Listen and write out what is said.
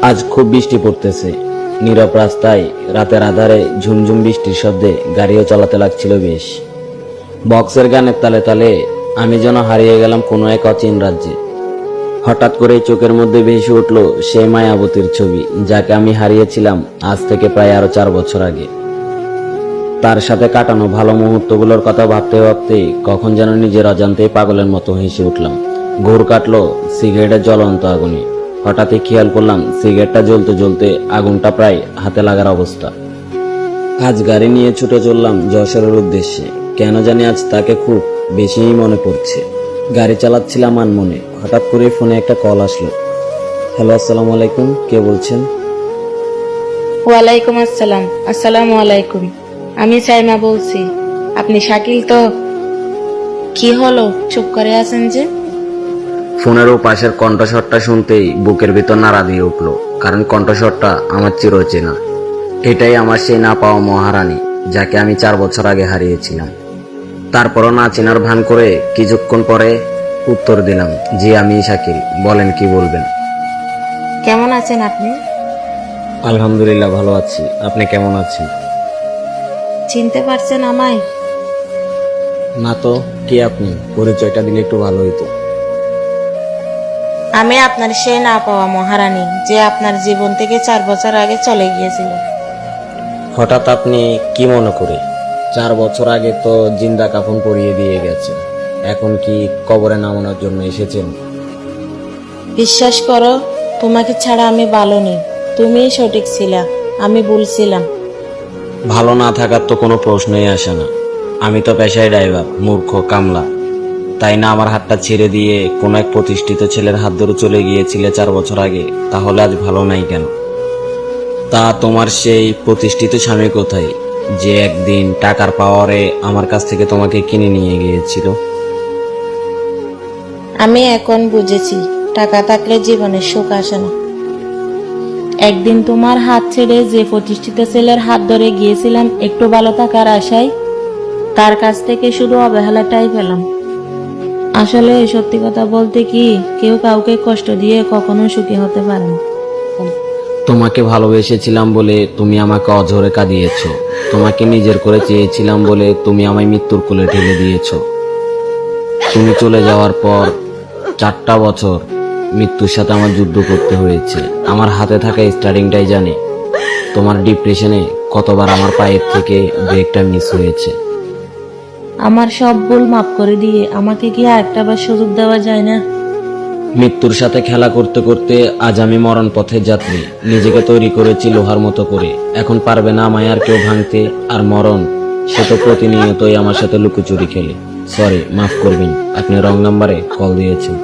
আজ খুব বৃষ্টি পড়তেছে। নীরব রাস্তায় রাতের আধারে ঝুমঝুম বৃষ্টির শব্দে গাড়িও চালাতে লাগছিল বেশ। বক্সের গানের তালে তালে আমি যেন হারিয়ে গেলাম কোনো এক অচিন রাজ্যে। হঠাৎ করেই চোখের মধ্যে ভেসে উঠল সেই মায়াবতীর ছবি, যাকে আমি হারিয়েছিলাম আজ থেকে প্রায় আরো 4 বছর আগে। তার সাথে কাটানো ভালো মুহূর্তগুলোর কথা ভাবতে ভাবতে কখন যেন নিজের অজান্তেই পাগলের মতো হেসে উঠলাম। ঘুর কাটলো সিগারেটের জ্বলন্ত আগুনে। হঠাৎই খেয়াল করলাম সিগারেটটা জ্বলতে জ্বলতে আগুনটা প্রায় হাতে লাগার অবস্থা। আজ গাড়ি নিয়ে ছুটে চললাম যশোরের উদ্দেশ্যে। কেন জানি আজ তাকে খুব বেশিই মনে পড়ছে। গাড়ি চালাচ্ছিলাম আনমনে, হঠাৎ করে ফোনে একটা কল আসলো। হ্যালো, আসসালামু আলাইকুম, কে বলছেন? ওয়ালাইকুম আসসালাম। আসসালামু আলাইকুম। আমি সাইমা বলছি। আপনি শাকিল তো? কি হলো, চুপ করে আছেন যে? ফোনের পাশের কণ্ঠস্বরটা শুনতেই বুকের ভিতর নাড়া দিয়ে উঠল, কারণ কণ্ঠস্বরটা আমার চিরচেনা। এটাই আমার সেই না পাওয়া মহারানী, যাকে আমি 4 বছর আগে হারিয়েছিলাম। তারপরও না চেনার ভান করে কিছুক্ষণ পরে উত্তর দিলাম, জি আমি শাকিল, বলেন কি বলবেন। কেমন আছেন আপনি? আলহামদুলিল্লাহ ভালো আছি, আপনি কেমন আছেন? চিনতে পারছেন আমায়? না তো, কে আপনি? পরিচয়টা দিলে একটু ভালো হইতো। আমি আপনার সেই না পাওয়া মহারানী, যে আপনার জীবন থেকে 4 বছর আগে চলে গিয়েছিল। হঠাৎ আপনি কি মনে করে? 4 বছর আগে তো জিন্দা কাফন পরিয়ে দিয়ে গেছে, এখন কি কবরে নামানোর জন্য এসেছেন? বিশ্বাস করো, তোমাকে ছাড়া আমি ভালো নেই। তুমিই সঠিক ছিলা, আমি ভুল ছিলাম। ভালো না থাকার তো কোনো প্রশ্নই আসে না। আমি তো পেশায় ড্রাইভার, মূর্খ কামলা। তাই না আমার হাতটা ছেড়ে দিয়ে কোনো এক প্রতিষ্ঠিত ছেলের হাত ধরে চলে গিয়েছিলে 4 বছর আগে, তাহলে আজ ভালো নাই কেন? তা তোমার সেই প্রতিষ্ঠিত স্বামী কোথায়, যে একদিন টাকার পাওয়ারে আমার কাছ থেকে তোমাকে কিনে নিয়ে গিয়েছিল? আমি এখন বুঝেছি, টাকা থাকলে জীবনে সুখ আসে না। একদিন তোমার হাত ছেড়ে যে প্রতিষ্ঠিত ছেলের হাত ধরে গিয়েছিলাম একটু ভালো থাকার আশায়, তার কাছ থেকে শুধু অবহেলাটাই পেলাম। আসলে সত্যি কথা বলতে কি, কেউ কাউকে কষ্ট দিয়ে কখনো সুখী হতে পারে না। তোমাকে ভালোবেসেছিলাম বলে তুমি আমাকে অঝরে কাঁদিয়েছো। তোমাকে নিজের করে চেয়েছিলাম বলে তুমি আমায় মৃত্যুর কোলে ঠেলে দিয়েছো। তুমি চলে যাওয়ার পর 4টা বছর মৃত্যুর সাথে আমার যুদ্ধ করতে হয়েছে। আমার হাতে থাকা স্টারিংটাই জানে তোমার ডিপ্রেশনে কতবার আমার পায়ের থেকে ব্রেকটা মিস হয়েছে। আমার সব ভুল মাফ করে দিয়ে আমাকে কি আরেকটা বার সুযোগ দেওয়া যায় না? মৃত্যুর সাথে খেলা করতে করতে আজ আমি মরণ পথের যাত্রী। নিজেকে তৈরি করেছি লোহার মতো করে, এখন পারবে না আমায় আর কেউ ভাঙতে। আর মরণ, সে তো প্রতিনিয়তই আমার সাথে লুকোচুরি খেলে। সরি, মাফ করবেন, আপনি রং নাম্বারে কল দিয়েছেন।